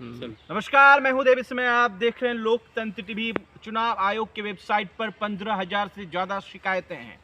नमस्कार, मैं हूं देव। इस समय आप देख रहे हैं लोकतंत्र टीवी। चुनाव आयोग के वेबसाइट पर 15,000 से ज़्यादा शिकायतें हैं।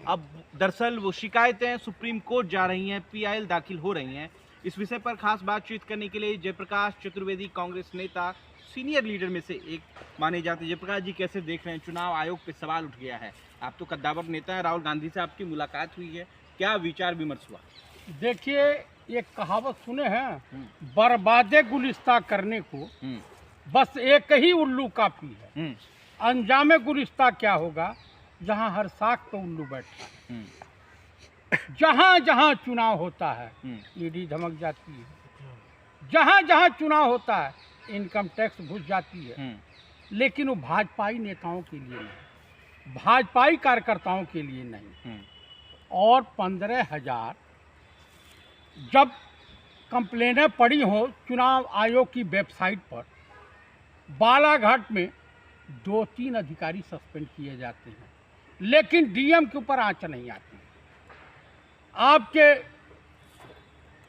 अब दरअसल वो शिकायतें सुप्रीम कोर्ट जा रही हैं, पीआईएल दाखिल हो रही हैं। इस विषय पर खास बातचीत करने के लिए जयप्रकाश चतुर्वेदी, कांग्रेस नेता, सीनियर लीडर में से एक माने जाते हैं। जयप्रकाश जी, कैसे देख रहे हैं? चुनाव आयोग पे सवाल उठ गया है। आप तो कद्दावर नेता हैं, राहुल गांधी से आपकी मुलाकात हुई है, क्या विचार विमर्श हुआ? देखिए, एक कहावत सुने हैं, बर्बादे गुलिस्ता करने को बस एक ही उल्लू काफी है। अंजामे गुलिस्ता क्या होगा जहां हर साख तो उल्लू बैठा है। जहां जहां चुनाव होता है ईडी धमक जाती है, जहां जहां चुनाव होता है इनकम टैक्स घुस जाती है। लेकिन वो भाजपाई नेताओं के लिए नहीं, भाजपाई कार्यकर्ताओं के लिए नहीं। और 15,000 जब कंप्लेनें पड़ी हो चुनाव आयोग की वेबसाइट पर, बालाघाट में 2-3 अधिकारी सस्पेंड किए जाते हैं, लेकिन डीएम के ऊपर आंच नहीं आती। आपके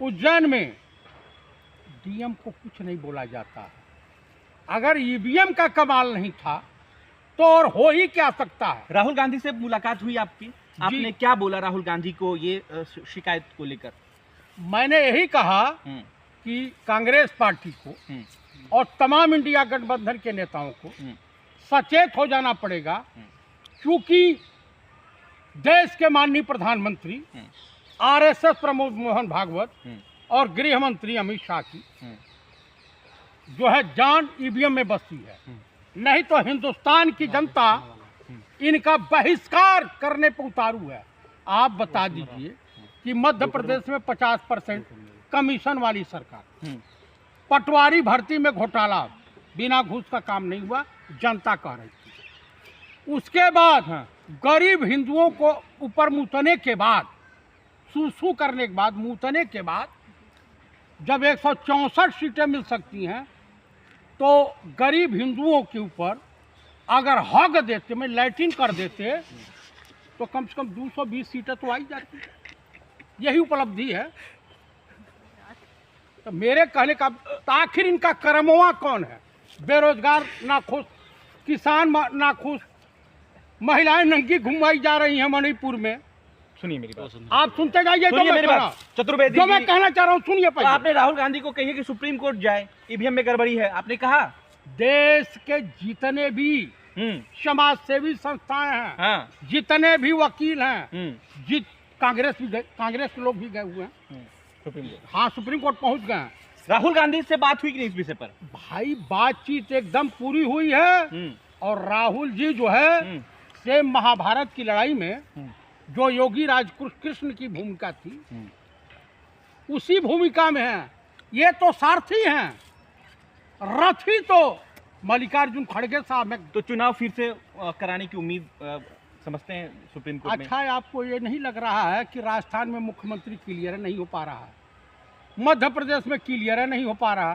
उज्जैन में डीएम को कुछ नहीं बोला जाता। अगर ईवीएम का कमाल नहीं था तो और हो ही क्या सकता है। राहुल गांधी से मुलाकात हुई आपकी? आपने क्या बोला राहुल गांधी को ये शिकायत को लेकर? मैंने यही कहा कि कांग्रेस पार्टी को और तमाम इंडिया गठबंधन के नेताओं को सचेत हो जाना पड़ेगा, क्योंकि देश के माननीय प्रधानमंत्री, आरएसएस प्रमुख मोहन भागवत और गृह मंत्री अमित शाह की जो है जान ईवीएम में बसी है। नहीं तो हिंदुस्तान की जनता इनका बहिष्कार करने पर उतारू है। आप बता दीजिए कि मध्य प्रदेश में 50% कमीशन वाली सरकार, पटवारी भर्ती में घोटाला, बिना घूस का काम नहीं हुआ, जनता कह रही थी। उसके बाद गरीब हिंदुओं को ऊपर मूतने के बाद, सूसू करने के बाद, मूतने के बाद जब 164 सीटें मिल सकती हैं, तो गरीब हिंदुओं के ऊपर अगर हक देते में लैट्रिन कर देते तो कम से कम 220 सीटें तो आई जाती। यही उपलब्धि है। तो मेरे कहने का आखिर इनका करमवा कौन है? बेरोजगार नाखुश, किसान नाखुश, महिलाएं नंगी घुमाई जा रही हैं मणिपुर में। सुनिए मेरी बात, आप सुनते जाइए जो मेरी बात। चतुर्वेदी जो मैं कहना चाह रहा हूँ सुनिए। तो आपने राहुल गांधी को कही कि सुप्रीम कोर्ट जाए, ईवीएम में गड़बड़ी है, आपने कहा? देश के जितने भी समाज सेवी संस्थाएं हैं, जितने भी वकील हैं, कांग्रेस के लोग भी गए हुए हैं सुप्रीम कोर्ट। हाँ, सुप्रीम कोर्ट पहुंच गए हैं। राहुल गांधी से बात हुई कि नहीं इस विषय पर? भाई, बातचीत एकदम पूरी हुई है। और राहुल जी जो है सेम महाभारत की लड़ाई में जो योगी राजकृष्ण की भूमिका थी, उसी भूमिका में है। ये तो सारथी हैं, रथी तो मल्लिकार्जुन खड़गे साहब है। तो चुनाव फिर से कराने की उम्मीद समझते हैं सुप्रीम कोर्ट में? अच्छा है, आपको ये नहीं लग रहा है कि राजस्थान में मुख्यमंत्री क्लियर नहीं हो पा रहा है, मध्य प्रदेश में क्लियर नहीं हो पा रहा,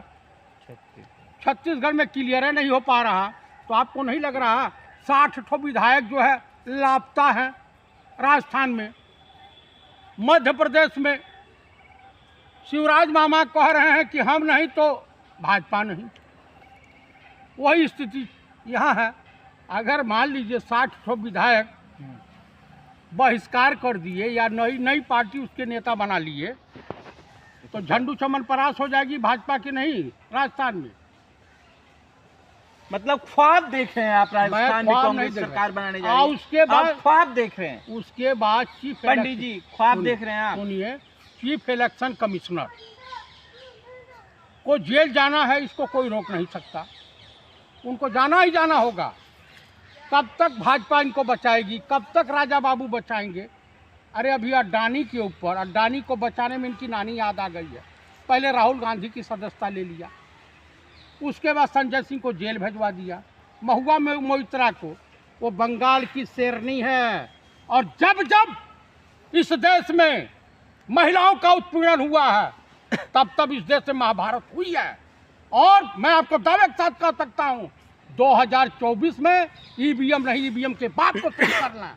छत्तीसगढ़ में क्लियर नहीं हो पा रहा, तो आपको नहीं लग रहा 60 ठो विधायक जो है लापता है राजस्थान में? मध्य प्रदेश में शिवराज मामा कह रहे हैं कि हम नहीं तो भाजपा नहीं। वही स्थिति यहाँ है। अगर मान लीजिए 60 ठो विधायक बहिष्कार कर दिए या नई पार्टी उसके नेता बना लिए, तो झंडू चमन परास हो जाएगी भाजपा की नहीं राजस्थान में। मतलब ख्वाब देख रहे हैं आप राजस्थान में कांग्रेस सरकार बनाने जा रही है? उसके बाद ख्वाब देख रहे हैं? उसके बाद चीफ पंडित जी, ख्वाब देख रहे हैं आप? सुनिए, चीफ इलेक्शन कमिश्नर को जेल जाना है, इसको कोई रोक नहीं सकता। उनको जाना ही जाना होगा। कब तक भाजपा इनको बचाएगी? कब तक राजा बाबू बचाएंगे? अरे अभी अड्डानी के ऊपर, अड्डानी को बचाने में इनकी नानी याद आ गई है। पहले राहुल गांधी की सदस्यता ले लिया, उसके बाद संजय सिंह को जेल भिजवा दिया, महुआ में मोइत्रा को। वो बंगाल की शेरनी है। और जब जब इस देश में महिलाओं का उत्पीड़न हुआ है, तब तब इस देश में महाभारत हुई है। और मैं आपको दावे के साथ कह सकता हूँ, 2024 में ईवीएम नहीं, ईवीएम के बात को ठीक करना।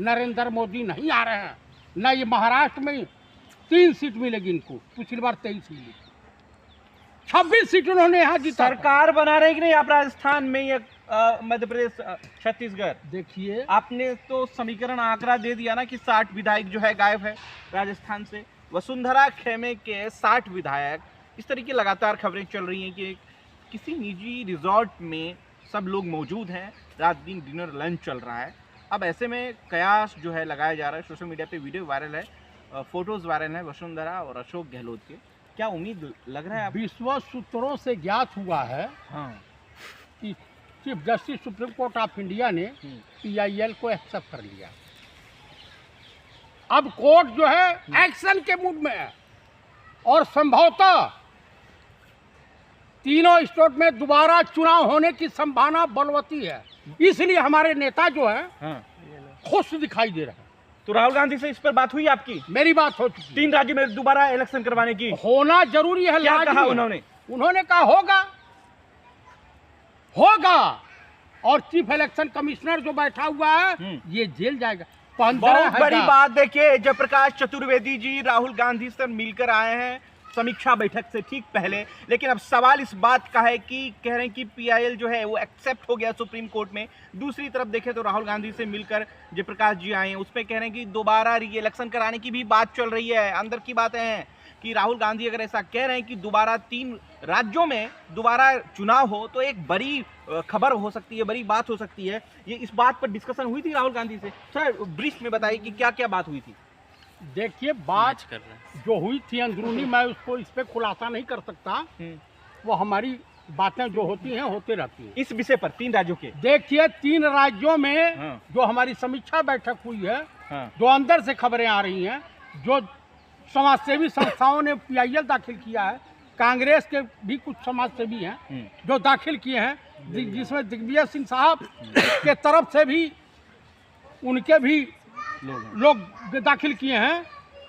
नरेंद्र मोदी नहीं आ रहे हैं, न ये महाराष्ट्र में 3 सीट मिलेगी इनको, पिछली बार 23 मिली। 26 सीट उन्होंने यहाँ जीता। सरकार बना रहे कि नहीं आप राजस्थान में या मध्य प्रदेश छत्तीसगढ़? देखिए, आपने तो समीकरण आंकड़ा दे दिया ना कि 60 विधायक जो है गायब है राजस्थान से। वसुंधरा खेमे के 60 विधायक, इस तरीके लगातार खबरें चल रही हैं कि किसी निजी रिजॉर्ट में सब लोग मौजूद हैं, रात दिन डिनर लंच चल रहा है। अब ऐसे में कयास जो है लगाया जा रहा है, सोशल मीडिया पे वीडियो वायरल है, फोटोज वायरल है वसुंधरा और अशोक गहलोत के। क्या उम्मीद लग रहा है आपको? विश्वस्त सूत्रों से ज्ञात हुआ है हाँ कि chief justice supreme court of India ने PIL को एक्सेप्ट कर लिया। अब कोर्ट जो है एक्शन के मूड में है और संभवतः तीनों स्टेट में दोबारा चुनाव होने की संभावना बलवती है। इसलिए हमारे नेता जो है खुश दिखाई दे रहे हैं। तो राहुल गांधी से इस पर बात हुई आपकी? मेरी बात हो चुकी। 3 राज्य में दोबारा इलेक्शन करवाने की होना जरूरी है। क्या कहा उन्होंने? उन्होंने कहा होगा और चीफ इलेक्शन कमिश्नर जो बैठा हुआ है ये जेल जाएगा। बहुत बड़ी बात देखिए, जयप्रकाश चतुर्वेदी जी राहुल गांधी से मिलकर आए हैं समीक्षा बैठक से ठीक पहले, लेकिन अब सवाल इस बात का है कि कह रहे हैं कि PIL जो है वो एक्सेप्ट हो गया सुप्रीम कोर्ट में। दूसरी तरफ देखें तो राहुल गांधी से मिलकर जयप्रकाश जी आए हैं, उस पर कह रहे हैं कि दोबारा री इलेक्शन कराने की भी बात चल रही है। अंदर की बातें हैं कि राहुल गांधी अगर ऐसा कह रहे हैं कि दोबारा 3 राज्यों में दोबारा चुनाव हो तो एक बड़ी खबर हो सकती है, बड़ी बात हो सकती है। ये इस बात पर डिस्कशन हुई थी राहुल गांधी से? सर ब्रीफ में बताइए कि क्या क्या बात हुई थी। देखिए, बात जो हुई थी अंदरूनी, मैं उसको इस पे खुलासा नहीं कर सकता। वो हमारी बातें जो होती हैं होते रहती हैं। इस विषय पर 3 राज्यों के देखिए, 3 राज्यों में जो हमारी समीक्षा बैठक हुई है, जो अंदर से खबरें आ रही हैं, जो समाजसेवी संस्थाओं ने PIL दाखिल किया है, कांग्रेस के भी कुछ समाजसेवी हैं जो दाखिल किए हैं, जिसमें दिग्विजय सिंह साहब के तरफ से भी उनके भी लोग दाखिल किए हैं।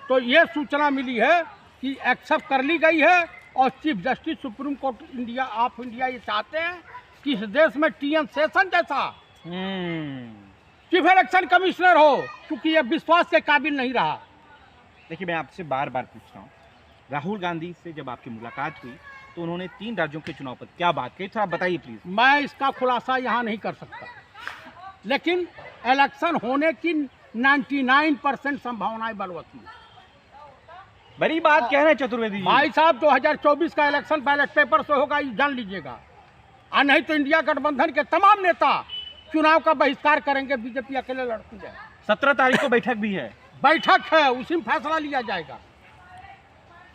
तो ये सूचना मिली है कि एक्सेप्ट कर ली गई है और chief justice supreme court of India ये चाहते हैं कि इस देश में TN सेशन जैसा चीफ इलेक्शन कमिश्नर हो, क्योंकि ये विश्वास के काबिल नहीं रहा। देखिए, मैं आपसे बार बार पूछ रहा हूँ, राहुल गांधी से जब आपकी मुलाकात हुई तो उन्होंने 3 राज्यों के चुनाव पर क्या बात कही, थोड़ा बताइए प्लीज। मैं इसका खुलासा यहाँ नहीं कर सकता, लेकिन इलेक्शन होने की 99% संभावनाएं बलवती है। बड़ी बात कह रहे हैं चतुर्वेदी जी। भाई साहब, 2024 का इलेक्शन बैलेट पेपर से होगा, ये जान लीजिएगा। और नहीं तो इंडिया गठबंधन के तमाम नेता चुनाव का बहिष्कार करेंगे, बीजेपी अकेले लड़ती है। 17 तारीख को बैठक भी है। बैठक है, उसी में फैसला लिया जाएगा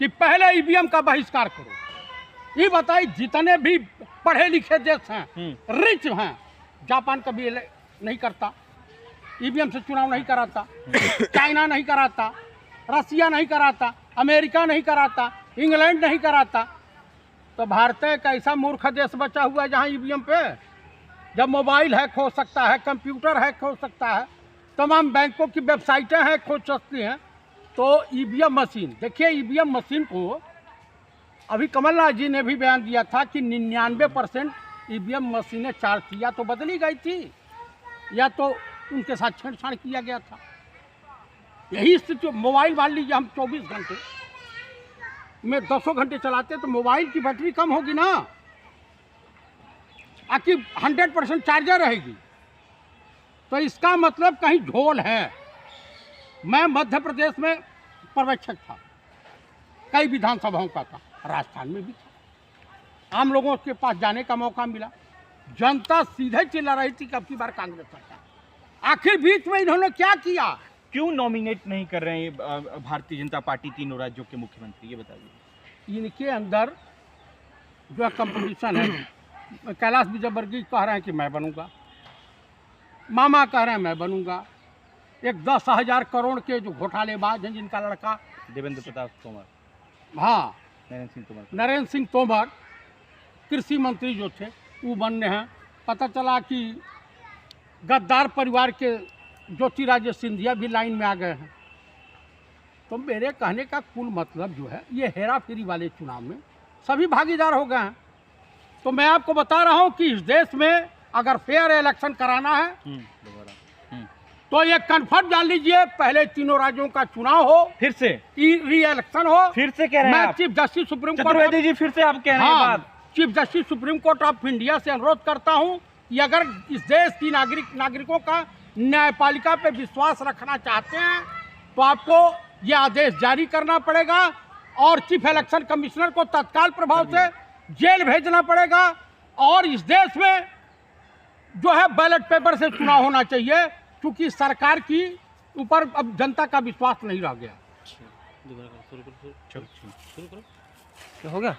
कि पहले EVM का बहिष्कार करो। ये बताइए, जितने भी पढ़े लिखे देश हैं, रिच हैं, जापान कभी नहीं करता, EVM से चुनाव नहीं कराता, चाइना नहीं कराता, रसिया नहीं कराता, अमेरिका नहीं कराता, इंग्लैंड नहीं कराता। तो भारत एक ऐसा मूर्ख देश बचा हुआ है जहाँ EVM पे जब मोबाइल हैक हो सकता है, कंप्यूटर हैक हो सकता है, तमाम बैंकों की वेबसाइटें हैक हो सकती हैं, तो EVM मशीन, देखिए EVM मशीन को अभी कमलनाथ जी ने भी बयान दिया था कि 99% EVM मशीनें चार्ज थी, या तो बदली गई थी या तो उनके साथ छेड़छाड़ किया गया था। यही स्थिति। मोबाइल मान लीजिए, हम 24 घंटे में 10 घंटे चलाते तो मोबाइल की बैटरी कम होगी ना, आखिर 100% चार्जर रहेगी। तो इसका मतलब कहीं झोल है। मैं मध्य प्रदेश में पर्यवेक्षक था, कई विधानसभाओं का था, राजस्थान में भी था। आम लोगों के पास जाने का मौका मिला, जनता सीधे चिल्ला रही थी कि अब की बार कांग्रेस सरकार। आखिर बीच में इन्होंने क्या किया? क्यों नॉमिनेट नहीं कर रहे हैं भारतीय जनता पार्टी 3 राज्यों के मुख्यमंत्री, ये बताइए। इनके अंदर जो कंपटीशन है, कैलाश विजयवर्गीय कह रहे हैं कि मैं बनूंगा, मामा कह रहे हैं मैं बनूंगा, एक 10,000 करोड़ के जो घोटालेबाज हैं जिनका लड़का देवेंद्र प्रताप तोमर, हाँ नरेंद्र सिंह तोमर कृषि मंत्री जो थे वो बनने हैं। पता चला कि गद्दार परिवार के ज्योतिरादित्य सिंधिया भी लाइन में आ गए हैं। तो मेरे कहने का कुल मतलब जो है, ये हेरा फेरी वाले चुनाव में सभी भागीदार हो गए हैं। तो मैं आपको बता रहा हूँ कि इस देश में अगर फेयर इलेक्शन कराना है तो ये कन्फर्म जान लीजिए, पहले तीनों राज्यों का चुनाव हो, फिर से री इलेक्शन हो। फिर से कह रहे हैं मैं आप? Chief justice supreme Chaturvedi ji फिर से आप कह रहे हैं हाँ, बात? Chief justice supreme court of India से अनुरोध करता हूं कि अगर इस देश की नागरिकों का न्यायपालिका पे विश्वास रखना चाहते हैं तो आपको ये आदेश जारी करना पड़ेगा और चीफ इलेक्शन कमिश्नर को तत्काल प्रभाव से जेल भेजना पड़ेगा। और इस देश में जो है बैलेट पेपर से चुनाव होना चाहिए, क्योंकि सरकार की ऊपर अब जनता का विश्वास नहीं रह गया। क्या हो गया?